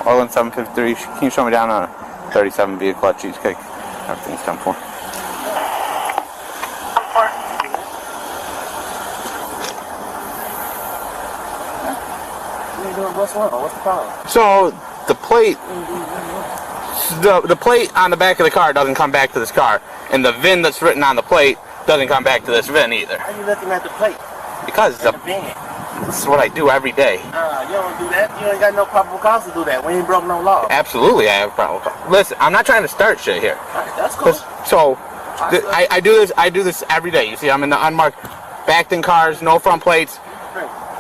Oil in 753. Can you show me down on a 37 vehicle at Cheesecake? Everything's 10-4. What's wrong? What's the problem? So the plate on the back of the car doesn't come back to this car, and the VIN that's written on the plate doesn't come back to this VIN either. How are you looking at the plate? Because the VIN. This is what I do every day. You don't do that. You ain't got no probable cause to do that. We ain't broke no law. Absolutely, I have a probable cause. Listen, I'm not trying to start shit here. Right, that's cool. So I do this every day. You see, I'm in the unmarked, backed in cars, no front plates.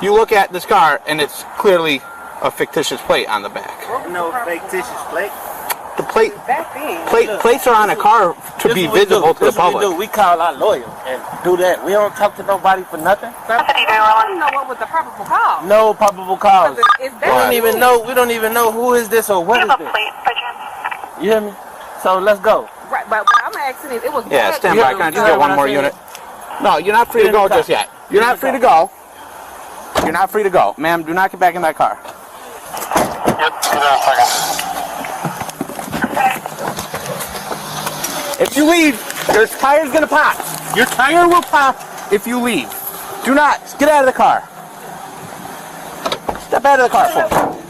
You look at this car, and it's clearly a fictitious plate on the back. No fictitious plate. The plates are on a car to be visible to the public. We call our lawyer and do that. We don't talk to nobody for nothing. You know what was the probable cause? No probable cause. We don't even know. We don't even know who is this or what is this. You hear me? So let's go. Right, but what I'm asking is, it was. Yeah, stand by. Can I just get one more unit? No, you're not free to go just yet. You're not free to go. You're not free to go. Ma'am, do not get back in that car. Yep, hold on a second. If you leave, your tire's gonna pop. Your tire will pop if you leave. Do not. Get out of the car. Step out of the car for me.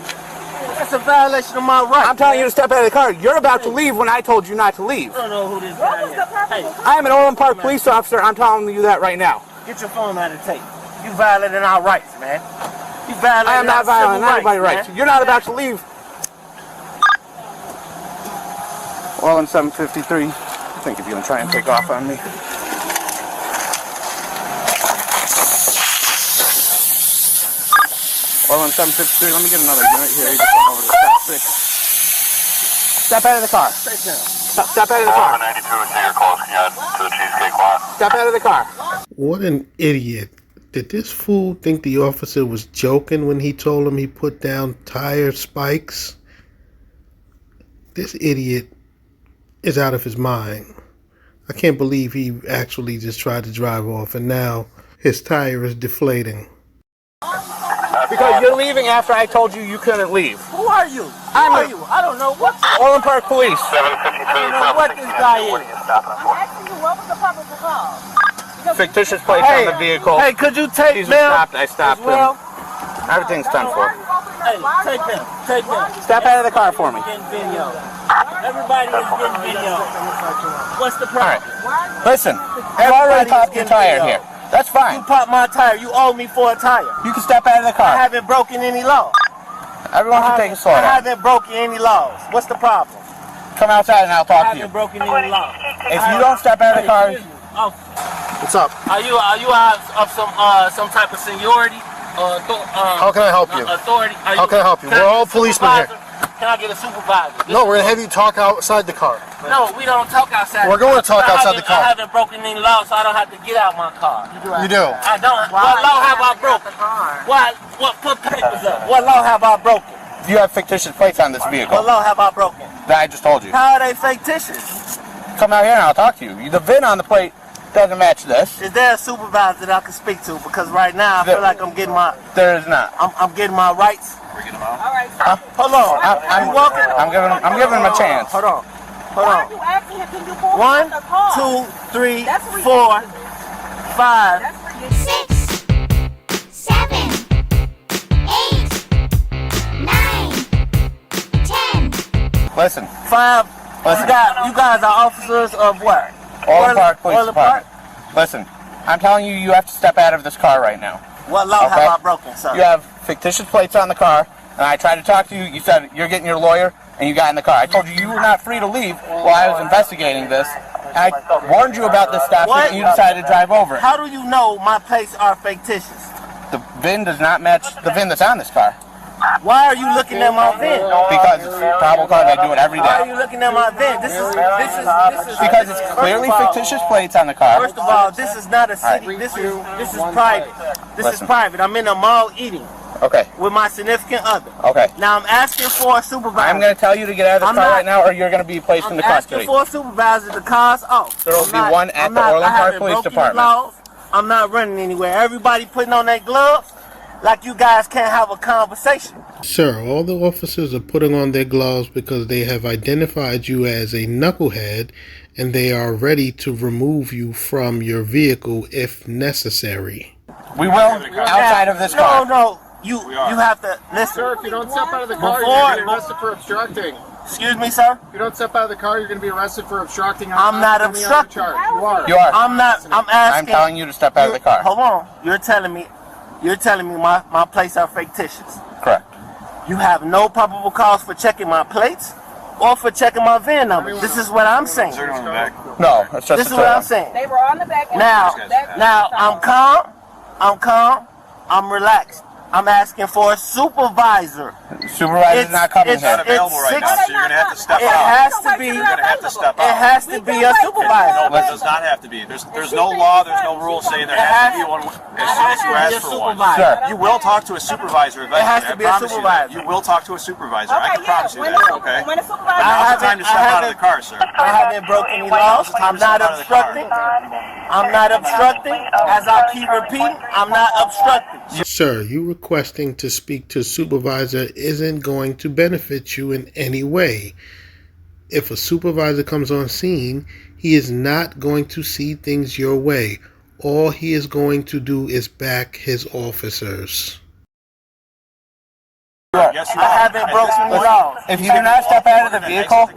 That's a violation of my rights. I'm telling you to step out of the car. You're about to leave when I told you not to leave. I don't know who this guy is. Hey, I am an Orland Park police officer. I'm telling you that right now. get your phone out of tape. You violating our rights, man. You violating I am not violating anybody's rights. Man. You're not about to leave. Well, in 753, I think if you're going to try and take off on me. Well, in 753, let me get another unit here. You just come over to the top 6. Step out of the car. Step out of the car. 92, take your calls. Can you add to the Cheesecake lot? Step out of the car. What an idiot. Did this fool think the officer was joking when he told him he put down tire spikes? This idiot is out of his mind. I can't believe he actually just tried to drive off and now his tire is deflating. Because you're leaving after I told you couldn't leave. Who are you? I don't know what. Orland Park Police. 752, I don't know what this guy is. I'm asking you, what was the probable cause? Fictitious plates on the vehicle. Hey, could you take He's them? I stopped him. Everything's done for. Hey, take them. Take them. Step out of the car for me. Getting video. Everybody is getting video. What's the problem? Alright. Listen, I've already popped your tire here. That's fine. You popped my tire. You owe me for a tire. You can step out of the I car. haven't broken any law. Everyone can take a slow I down. haven't broken any laws. What's the problem? Come outside and I'll I talk to you. haven't broken any laws. If you don't step out of the car... What's up? Are you out of some type of seniority? How can I help you? Authority? How can I help you? We're all policemen here. Can I get a supervisor? No, we're going to have you talk outside the car. No, we don't talk outside. We're going to talk outside the car. I haven't broken any law, so I don't have to get out my car. You do. I don't. What law have I broken? What put papers up? What law have I broken? You have fictitious plates on this vehicle. What law have I broken? That I just told you. How are they fictitious? Come out here and I'll talk to you. The VIN on the plate doesn't match this. Is there a supervisor that I can speak to? Because right now I feel like I'm getting my. There is not. I'm getting my rights. All right. Hold on. I'm giving him a chance. Hold on. Hold Why are on. you asking him, can you pull 1, the car? 2, 3, That's where 4, 5. That's where you 6, 7, 8, 9, 10. Listen. 5. Listen. You guys are officers of what? Orland Park Police Orland Park? Department. Listen, I'm telling you, you have to step out of this car right now. What law Okay. have I broken, sir? You have fictitious plates on the car, and I tried to talk to you. You said you're getting your lawyer, and you got in the car. I told you were not free to leave while I was investigating this. And I warned you about this stop, and you decided to drive over it. How do you know my plates are fictitious? The VIN does not match the VIN that's on this car. Why are you looking at my VIN? Because it's a probable cause. I do it every Why are day. you looking at my VIN? This is Because it's clearly fictitious plates on the car. First of all, this is not a city. This is private. This is private. I'm in a mall eating Okay. with my significant other. Okay. Now I'm asking for a supervisor. I'm going to tell you to get out of the car right now, or you're going to be placed I'm into asking custody. for a supervisor. The car's off. There will be one at the Orland Park Police Department. I'm not running anywhere. Everybody putting on their gloves. like you guys can't have a conversation. Sir, all the officers are putting on their gloves because they have identified you as a knucklehead and they are ready to remove you from your vehicle if necessary. We will outside of this car. No, you have to listen. Sir, if you don't step out of the car, you're going to be arrested for obstructing. Excuse me, sir? If you don't step out of the car, you're going to be arrested for obstructing. I'm not obstructing. You are. You are. I'm not. I'm asking. I'm telling you to step out of the car. Hold on. You're telling me my plates are fictitious. Correct. You have no probable cause for checking my plates or for checking my VIN number. This is what I'm saying. No, it's just This is what I'm saying. They were on the back. Now, I'm calm. I'm relaxed. I'm asking for a supervisor. Supervisor's not coming here. Available right now, so you're going to have to step It out. has to be. You're going to have to step It out. has to be a supervisor. No, it does not have to be. There's no law, there's no rule saying there has to be one as soon as you ask for one. Sure. You will talk to a supervisor eventually. It has to be a supervisor. You will talk to a supervisor. I can promise you that, okay? When the supervisor, Now's the time to step out of the car, sir. I haven't broken any laws. I'm not obstructing. I'm not obstructing. As I keep repeating, I'm not obstructing. Sir, you requesting to speak to supervisor isn't going to benefit you in any way. If a supervisor comes on scene, he is not going to see things your way. All he is going to do is back his officers. Yes, you I are. haven't broken any laws. If you do not step out of the vehicle,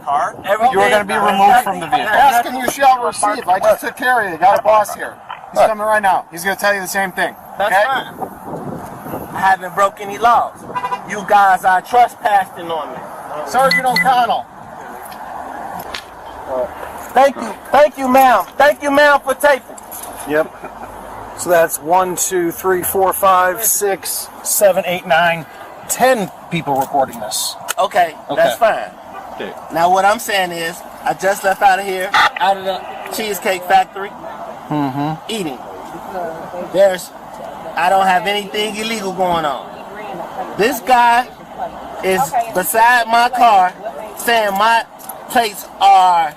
you are going to be removed from the vehicle. Ask and you shall receive. I just took care of you. Got a boss here. He's coming right now. He's going to tell you the same thing. That's Okay? fine. I haven't broken any laws. You guys are trespassing on me. Sergeant O'Connell. Thank you, ma'am. Thank you, ma'am, for taping. Yep. So that's 1, 2, 3, 4, 5, 6, 7, 8, 9, 10 people recording this. Okay, that's fine. Okay. Now what I'm saying is, I just left out of here, out of the Cheesecake Factory, eating. I don't have anything illegal going on. This guy is beside my car saying my plates are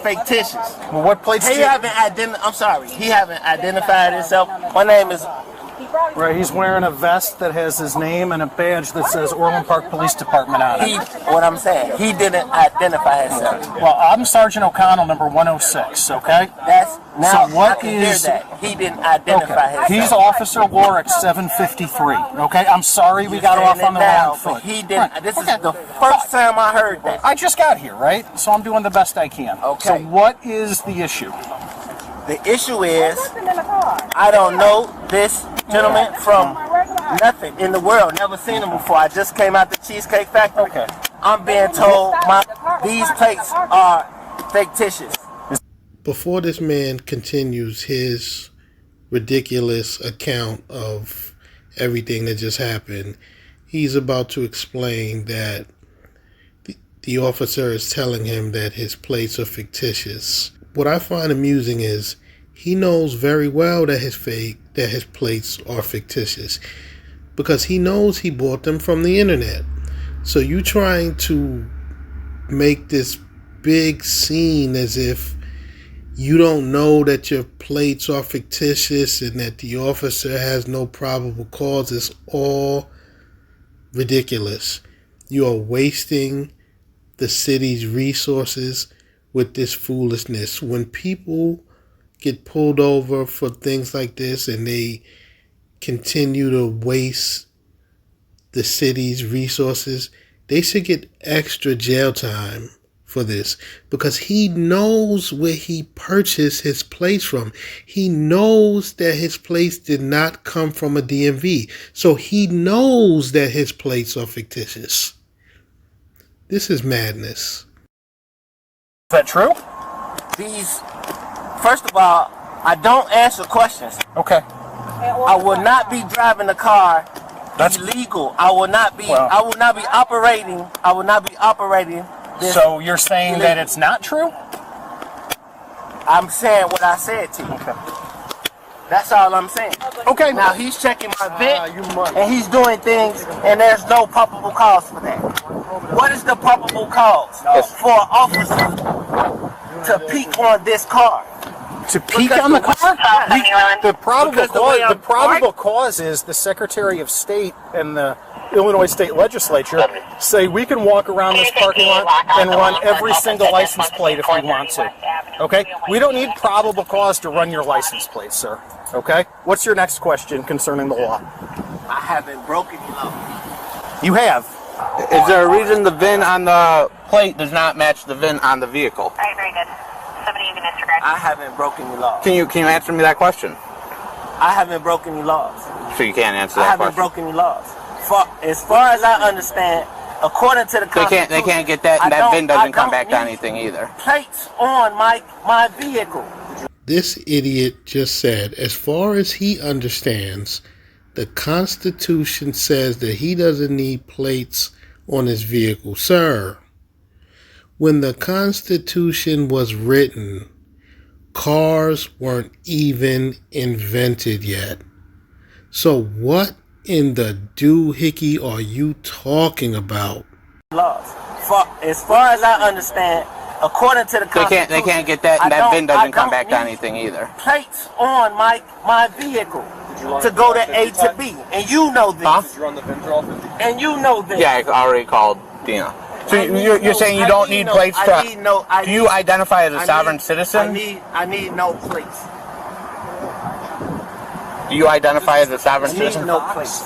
fictitious. Well, what plates do He you... haven't identified himself. My name is Right, he's wearing a vest that has his name and a badge that says Orland Park Police Department on it. what I'm saying. He didn't identify himself. Well, I'm Sergeant O'Connell, number 106, okay? That's now So what I can hear is- that. He didn't identify himself. He's Officer Warwick 753, okay? I'm sorry we got off on the wrong foot. He didn't. Right, This okay. is the first time I heard that. I just got here, right? So I'm doing the best I can. Okay. So what is the issue? The issue is, nothing in the car. I don't know this gentleman from nothing in the world. Never seen him before. I just came out the Cheesecake Factory. Okay. I'm being told these plates are fictitious. Before this man continues his ridiculous account of everything that just happened, he's about to explain that the officer is telling him that his plates are fictitious. What I find amusing is he knows very well that his plates are fictitious because he knows he bought them from the internet. So you trying to make this big scene as if you don't know that your plates are fictitious and that the officer has no probable cause is all ridiculous. You are wasting the city's resources with this foolishness. When people get pulled over for things like this and they continue to waste the city's resources, they should get extra jail time for this because he knows where he purchased his plates from. He knows that his plates did not come from a DMV. So he knows that his plates are fictitious. This is madness. Is that true? First of all, I don't answer questions. Okay. I will not be driving the car illegal. I will not be operating this. So you're saying that it's not true? I'm saying what I said to you. Okay. That's all I'm saying. Okay. Now he's checking my vent and he's doing things and there's no probable cause for that. What is the probable cause for an officer to peek on this car? To peek on the car? The probable cause is the Secretary of State and the Illinois State Legislature say we can walk around this parking lot and run every single license plate if we want to. Okay? We don't need probable cause to run your license plate, sir. Okay? What's your next question concerning the law? I haven't broken any law. You have. Is there a reason the VIN on the plate does not match the VIN on the vehicle? All right, very good. Somebody you can disregard. I haven't broken any laws. Can you answer me that question? I haven't broken any laws. So you can't answer I that haven't question. broken any laws. As far as I understand, according to the Constitution, They can't get that, and that VIN doesn't come back to anything either. Plates on my vehicle. This idiot just said, as far as he understands, the Constitution says that he doesn't need plates on his vehicle. Sir, when the Constitution was written, cars weren't even invented yet. So what in the doohickey are you talking about? Laws. As far as I understand, according to the Constitution, They can't get that, and that VIN doesn't come back to anything either. Plates on my vehicle to go to A to B, and you know this. Huh? Did you run the VIN draw 50? And you know this. Yeah, I already called Dina. So you're saying you don't need plates to... Do you identify as a sovereign citizen? I need no plates. Do you identify as a sovereign I need citizen? no plates.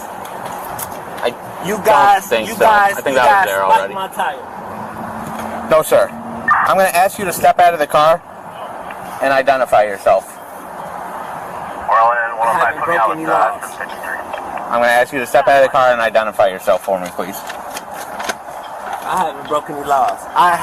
You don't guys, think you so. guys, I think you that was guys there spiked already. my tire. No, sir. I'm going to ask you to step out of the car and identify yourself. I haven't broken any laws. I'm going to ask you to step out of the car and identify yourself for me, please. I haven't broken any laws. I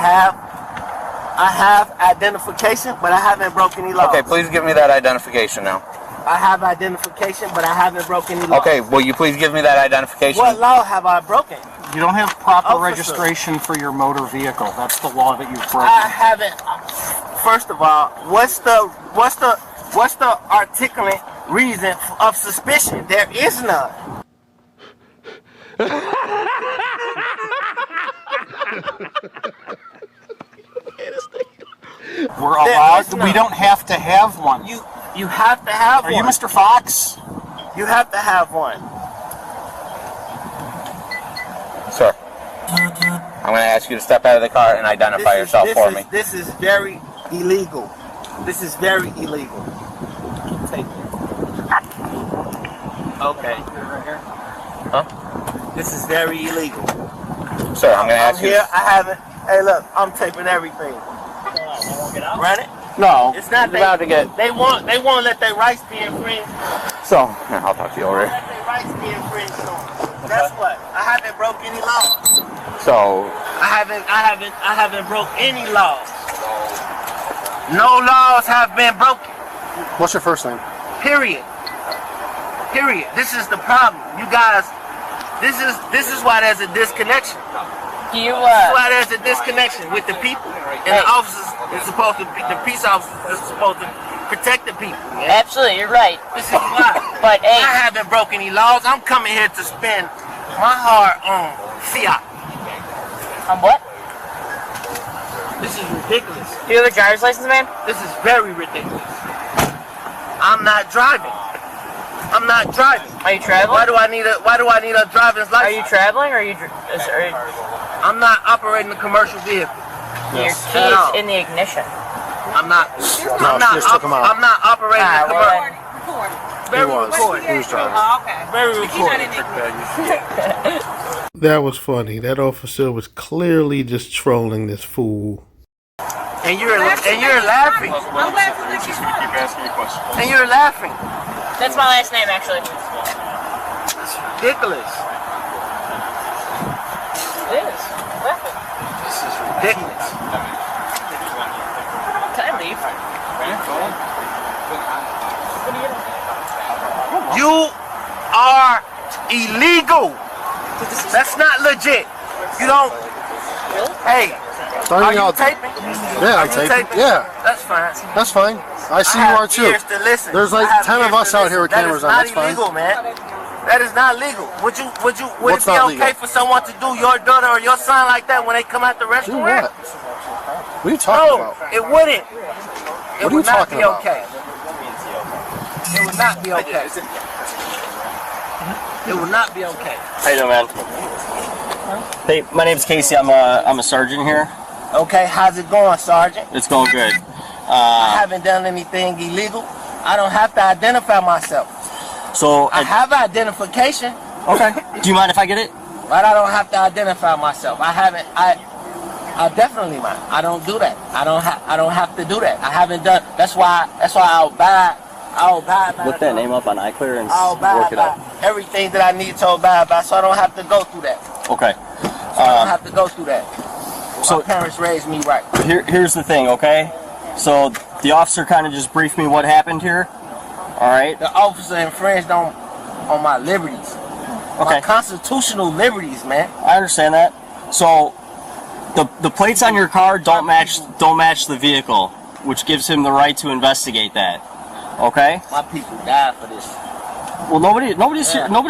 have identification, but I haven't broken any laws. Okay, please give me that identification now. I have identification, but I haven't broken any laws. Okay, will you please give me that identification? What law have I broken? You don't have proper Officer. registration for your motor vehicle. That's the law that you've broken. I haven't. First of all, what's the articulate reason of suspicion? There is none. We're allowed. We don't have to have one. You have to have one. Are you Mr. Fox? You have to have one. Sir, I'm going to ask you to step out of the car and identify yourself for me. This is very illegal. This is very illegal. Take it. Okay. Huh? This is very illegal. Sir, I'm going to ask you... Here, I haven't. Hey, look, I'm taping everything. Run it. No, It's not you're about to get... They won't let their rights be infringed. So, yeah, I'll talk to you over here. Let their rights be infringed. So guess what? I haven't broke any laws. So, I haven't broke any laws. No laws have been broken. What's your first name? Period. This is the problem. You guys, this is why there's a disconnection. This is why there's a disconnection with the people. And the officers is supposed to be, the peace officers is supposed to protect the people. Yeah? Absolutely, you're right. This is why. But hey, I haven't broken any laws. I'm coming here to spend my heart on fiat. on what? This is ridiculous. Do you have a driver's license, man? This is very ridiculous. I'm not driving. Are you traveling? Why do I need a driver's license? Are you traveling, or are you? I'm not operating a commercial vehicle. Your key At all. is in the ignition. I'm not just took him out. I'm not operating a commercial. Recording. Very He was. recorded. He was driving. Oh, okay. Very He's not recorded. in it. That was funny. That officer was clearly just trolling this fool. And you're laughing. I'm glad to let you Just keep asking you questions. And you're laughing. That's my last name, actually. It's ridiculous. It is. Laughing. Ridiculous. Can I leave? You are illegal. That's not legit. You don't. Hey, are you taping? Yeah, Are I'm you taping. Yeah, That's fine. that's fine. I see I you have are too. ears to listen. There's like I have 10 of ears us to out listen. here with cameras on. That That's is fine. not illegal, man. That is not legal. Would it What's be not okay legal? for someone to do your daughter or your son like that when they come out the Do restaurant? what? What are you talking No, about? it wouldn't. It What are you would not talking be about? okay. would not be okay. It would not be okay. How you doing, man? Hey, my name's Casey. I'm a sergeant here. Okay, how's it going, Sergeant? It's going good. I haven't done anything illegal. I don't have to identify myself. So I have identification. Okay. Do you mind if I get it? But I don't have to identify myself. I haven't. I definitely mind. I don't do that. I don't have to do that. I haven't done. That's why I'll buy. Look that name up on iClear and work it up. Everything that I need to abide by, so I don't have to go through that. Okay. So I don't have to go through that. So my parents raised me right. Here's the thing, okay? So the officer kind of just briefed me what happened here. All right. The officer infringed on my liberties. Okay. My constitutional liberties, man. I understand that. So the plates on your car don't match the vehicle, which gives him the right to investigate that. Okay? My people died for this. Well, nobody's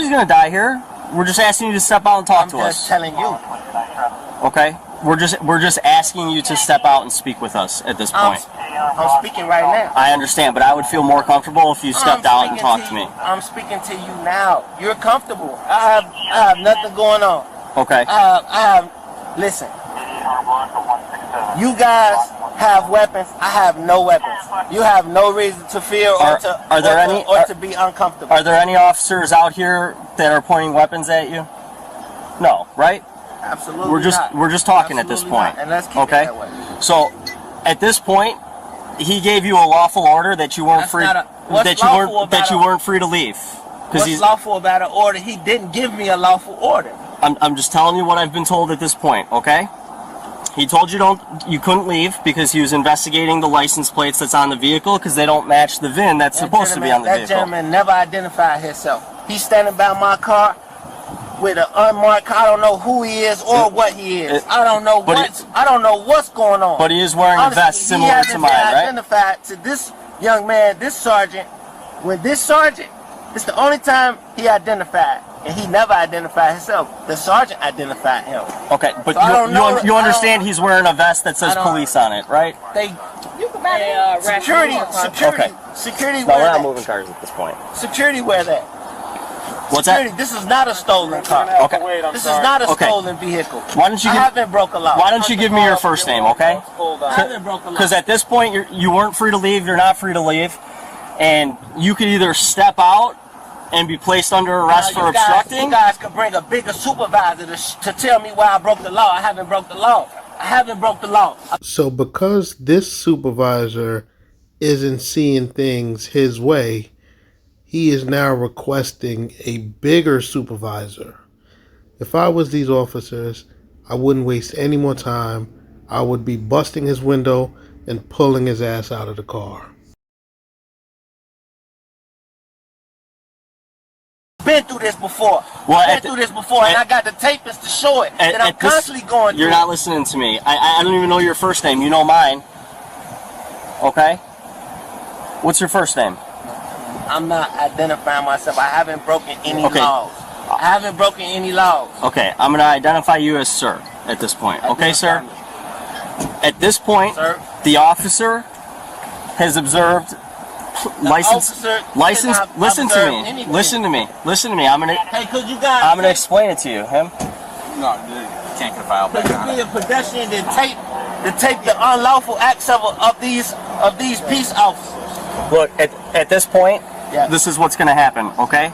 gonna die here. We're just asking you to step out and talk to us. I'm just telling you. Okay? We're just asking you to step out and speak with us at this point. I'm speaking right now. I understand, but I would feel more comfortable if you stepped out and talked to me. I'm speaking to you now. You're comfortable. I have nothing going on. Okay. Listen. You guys have weapons. I have no weapons. You have no reason to fear or to be uncomfortable. Are there any officers out here that are pointing weapons at you? No, right? Absolutely We're just talking at this point. And let's keep it that way. So, at this point, he gave you a lawful order that you weren't free to leave. What's lawful about an order? He didn't give me a lawful order. I'm just telling you what I've been told at this point, okay? He told you you couldn't leave because he was investigating the license plates that's on the vehicle because they don't match the VIN that's supposed to be on the vehicle. That gentleman never identified himself. He's standing by my car with an unmarked car. I don't know who he is or what he is. I don't know what's going on. But he is wearing a vest similar to mine, right? He identified to this young man, this sergeant. When this sergeant, it's the only time he identified. And he never identified himself. The sergeant identified him. Okay, but so you understand he's wearing a vest that says police on it, right? Security No, we're not moving cars at this point. Security wear that. What's security, that? This is not a stolen car. Okay. This is not a stolen vehicle. Why don't you I haven't broke a law. Why don't you give me your first name, okay? I haven't broke a law. Because at this point, you weren't free to leave, you're not free to leave, and you could either step out and be placed under arrest for obstructing. You guys could bring a bigger supervisor to tell me why I broke the law. I haven't broke the law. I haven't broke the law. So because this supervisor isn't seeing things his way, he is now requesting a bigger supervisor. If I was these officers, I wouldn't waste any more time. I would be busting his window and pulling his ass out of the car. Been through this before. And I got the tapes to show it. And I'm constantly going through. You're not listening to me. I don't even know your first name. You know mine. Okay? What's your first name? I'm not identifying myself. I haven't broken any laws. I haven't broken any laws. Okay, I'm going to identify you as sir at this point. Okay, sir? At this point, the officer has observed license. Listen to me. Listen to me. I'm gonna. Hey, could you guys? I'm gonna explain it to you. Him? No, you can't get a file back on it. Be a pedestrian to tape the unlawful acts of these peace officers. Look, at this point, this is what's gonna happen. Okay?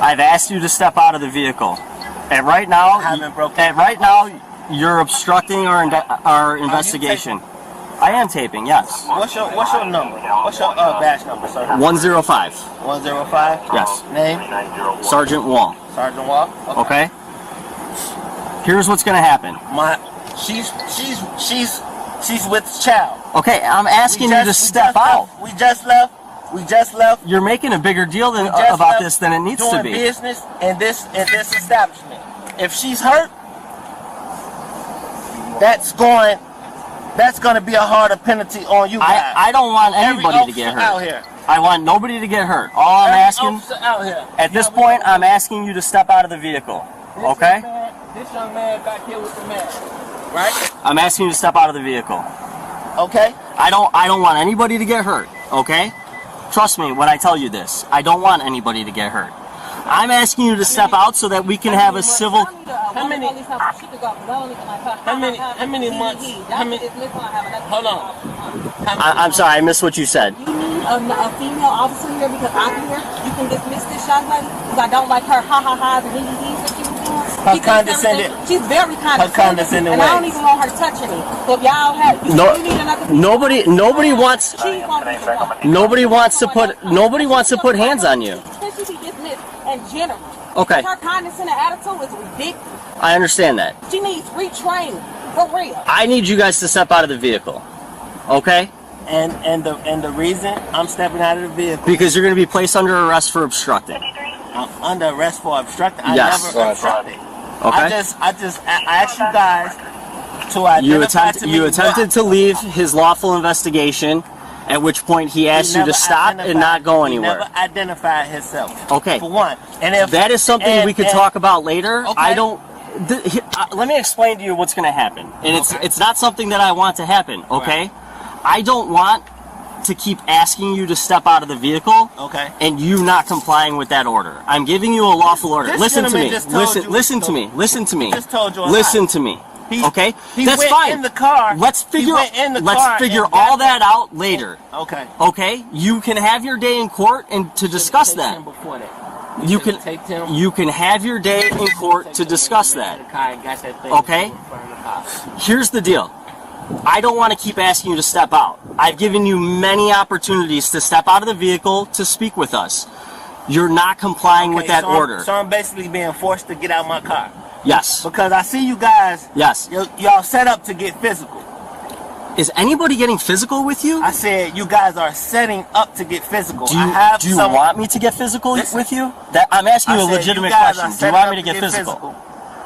I've asked you to step out of the vehicle, and right now, you're obstructing our investigation. I am taping, yes. What's your number? What's your badge number, sir? 105. 105? Yes. Name? Sergeant Wall. Sergeant Wall? Okay. Here's what's gonna happen. She's with child. Okay, I'm asking you to step out. We just left. You're making a bigger deal about this than it needs to be. Doing business in this establishment. If she's hurt, that's going to be a harder penalty on you guys. I don't want anybody to get hurt. Out here. I want nobody to get hurt. All I'm asking, at this point, I'm asking you to step out of the vehicle. Okay? This young man back here with the man, right? I'm asking you to step out of the vehicle. Okay. I don't want anybody to get hurt. Okay? Trust me when I tell you this. I don't want anybody to get hurt. I'm asking you to step out so that we can have a civil. How many months? Hold on. I'm sorry, I missed what you said. You need a female officer here because I'm here. You can dismiss this young lady because I don't like her ha-ha-has and hee-hee-hees that she was doing. Her condescending. She's very condescending. And I don't even want her touching me. So if y'all have, you need another. Nobody wants. Nobody wants to put hands on you. She be dismissed in general. Okay. Her condescending attitude is ridiculous. I understand that. She needs retraining for real. I need you guys to step out of the vehicle. Okay? And the reason I'm stepping out of the vehicle Because you're going to be placed under arrest for obstructing. I'm under arrest for obstructing. I Yes. never obstructed. Okay. I asked you guys to identify to me You attempted to leave his lawful investigation, at which point he asked you to stop and not go anywhere. He never identified himself. Okay. For one, and if that is something we could talk about later. Okay. I don't. Let me explain to you what's going to happen, and it's not something that I want to happen. Okay. Right. I don't want to keep asking you to step out of the vehicle. Okay. And you not complying with that order. I'm giving you a lawful order. This Listen to gentleman me. just told you- Listen to me. Listen to me. He just told you a Listen lie. to me. He That's went fine. in the car. Let's figure went in the car let's figure and all got that out later. Okay. Okay? You can have your day in court and to discuss Take that. him before that. You can take him. you can have your day in court to discuss that. Okay? Here's the deal. I don't want to keep asking you to step out. I've given you many opportunities to step out of the vehicle to speak with us. You're not complying with that order. So I'm basically being forced to get out my car. Yes. Because I see you guys. Yes. Y'all set up to get physical. Is anybody getting physical with you? I said you guys are setting up to get physical. Do you want me to get physical with you? That I'm asking you a legitimate question. Do you want me to get physical?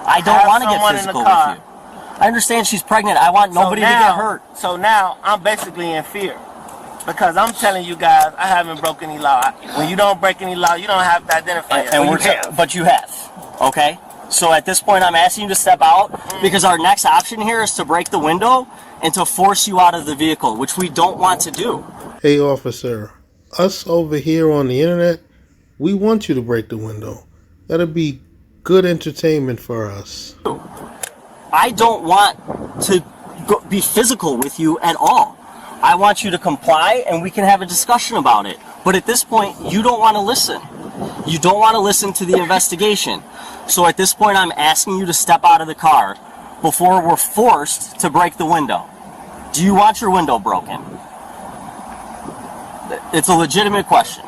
I don't want to get physical with you. I understand she's pregnant. I want nobody to get hurt. So now I'm basically in fear. Because I'm telling you guys, I haven't broken any law. When you don't break any law, you don't have to identify yourself. But you have. Okay? So at this point, I'm asking you to step out because our next option here is to break the window and to force you out of the vehicle, which we don't want to do. Hey, officer, us over here on the internet, we want you to break the window. That'll be good entertainment for us. I don't want to be physical with you at all. I want you to comply and we can have a discussion about it. But at this point, you don't want to listen. You don't want to listen to the investigation. So at this point, I'm asking you to step out of the car before we're forced to break the window. Do you want your window broken? It's a legitimate question.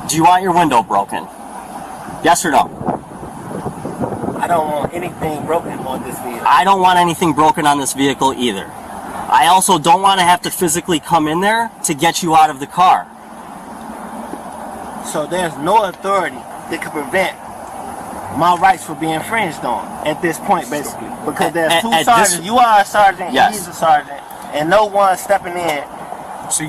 Do you want your window broken? Yes or no? I don't want anything broken on this vehicle. I don't want anything broken on this vehicle either. I also don't want to have to physically come in there to get you out of the car. So there's no authority that can prevent my rights from being infringed on at this point, basically. Because there's two sergeants. You are a sergeant, yes. He's a sergeant, and no one stepping in. So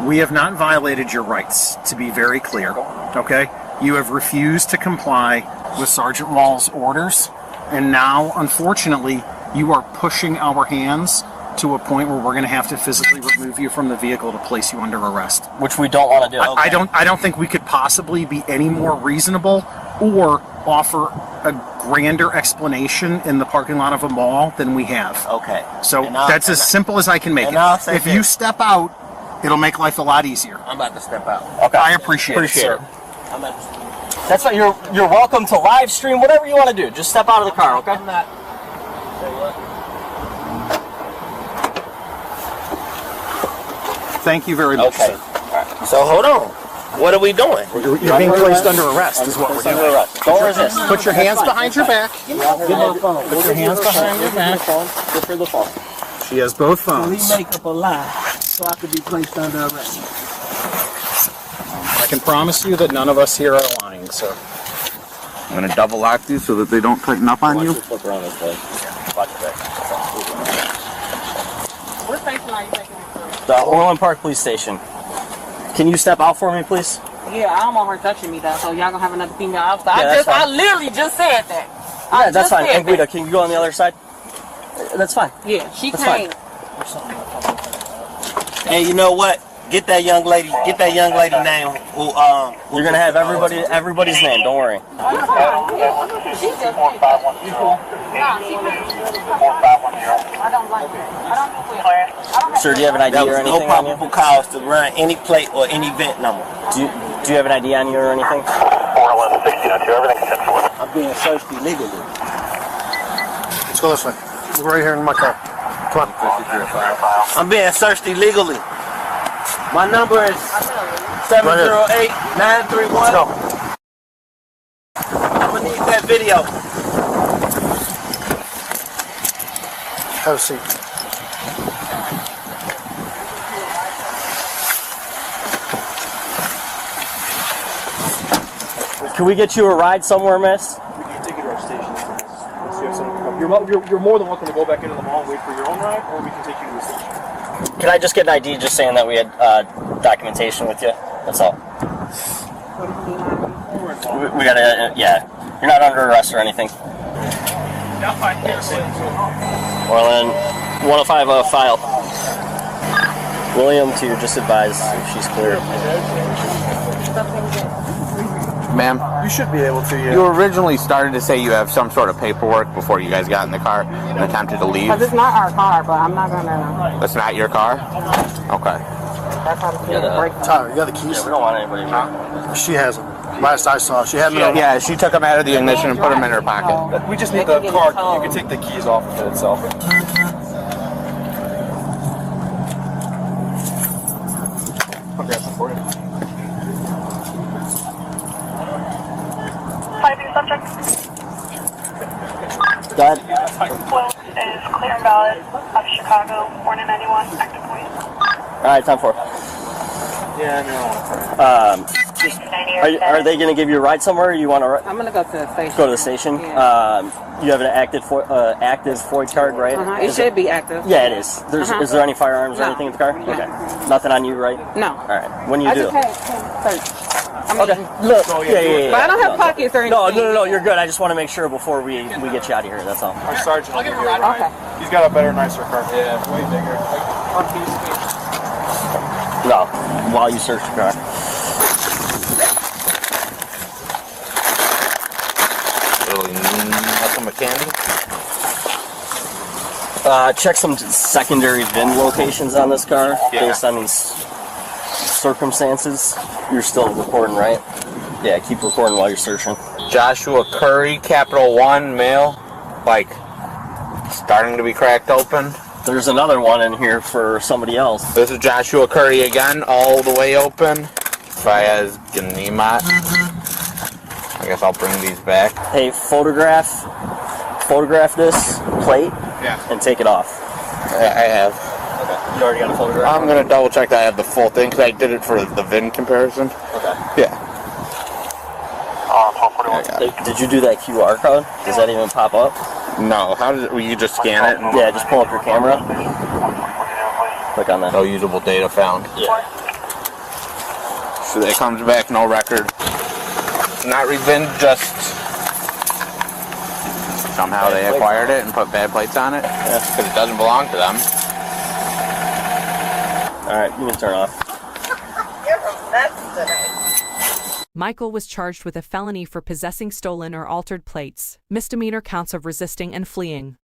we have not violated your rights, to be very clear, okay? You have refused to comply with Sergeant Wall's orders, and now, unfortunately, you are pushing our hands to a point where we're going to have to physically remove you from the vehicle to place you under arrest. Which we don't want to do. I don't think we could possibly be any more reasonable or offer a grander explanation in the parking lot of a mall than we have. Okay. So that's as simple as I can make it. If you step out, it'll make life a lot easier. I'm about to step out. Okay. I appreciate it, sir. I'm about to step out. That's fine. You're welcome to live stream, whatever you want to do. Just step out of the car, okay? I'm not. Say what? Thank you very much, sir. Right. So hold on. What are we doing? You're being placed under arrest is what we're doing. Don't resist. Put your hands behind your back. Put your hands behind your back. Good for the phone. She has both phones. We make up a lie so I could be placed under arrest. I can promise you that none of us here are lying, sir. I'm going to double lock these so that they don't tighten up on you. Flip around this way. Watch it back. What station are you taking me to? The Orland Park Police Station. Can you step out for me, please? Yeah, I don't want her touching me though, so y'all gonna have another female officer. Yeah, I literally just said that. Yeah, that's fine. And Guido, can you go on the other side? That's fine. Yeah, she That's can't. And you know what? Get that young lady name. You're gonna have everybody's name. Don't worry. Sir, do you have an ID There or was anything? no probable cause to run any plate or any vent number. Do you have an ID on you or anything? 411-1602, everything's 10-4. I'm being searched illegally. Let's go this way. We're right here in my car. Come on. I'm being searched illegally. My number is 708-931. Let's go. I'm gonna need that video. Have a seat. Can we get you a ride somewhere, miss? We can take you to our station. You're more than welcome to go back into the mall and wait for your own ride, or we can take you to the station. Can I just get an ID just saying that we had documentation with you? That's all. We gotta, yeah. You're not under arrest or anything. Well then, 105 file. William to just advise if she's clear. Ma'am, You should be able to, yeah. you originally started to say you have some sort of paperwork before you guys got in the car and attempted to leave. Because it's not our car, but I'm not gonna. That's not your car? Okay. That's how the break. Tyler, you got the keys? Yeah, we don't want anybody. She has them. Last I saw, she had them. Yeah, she took them out of the ignition and put them in her pocket. We just need the car. You can take the keys off of it itself. I'll grab them for you. 5-year subject. Dad? Will is clear and valid. Out of Chicago, born in 91, active police. Alright, time for it. Yeah, no. Are they going to give you a ride somewhere? Or you want to I'm gonna go to the station. go to the station? You have an active FOID card, right? It should be active. Yeah, it is. Is there any firearms or No. anything in the car? No. Okay. Nothing on you, right? No. All right. When you I do. just had search. Okay. Look. Yeah. But I don't have pockets or anything. No. You're good. I just want to make sure before we get you out of here. That's all. Our sergeant will give you a ride. Okay. He's got a better, nicer car. Yeah, way bigger. No. While you search the car. Nothing but candy? Check some secondary VIN locations on this car based on these circumstances. You're still recording, right? Yeah, keep recording while you're searching. Joshua Curry, capital 1, male, like starting to be cracked open. There's another one in here for somebody else. This is Joshua Curry again, all the way open. Fayez Ganimat. I guess I'll bring these back. Hey, photograph this plate and take it off. I have. Okay. You already got a photograph? I'm going to double check that I have the full thing because I did it for the VIN comparison. Okay. Yeah. Did you do that QR code? Does that even pop up? No. How did it? Will you just scan it? And Yeah, just pull up your camera. Click on that. no usable data found. Yeah. So it comes back, no record. Not re-VIN, just somehow they acquired it and put bad plates on it because it doesn't belong to them. Alright, you can turn off. Michael was charged with a felony for possessing stolen or altered plates, misdemeanor counts of resisting and fleeing.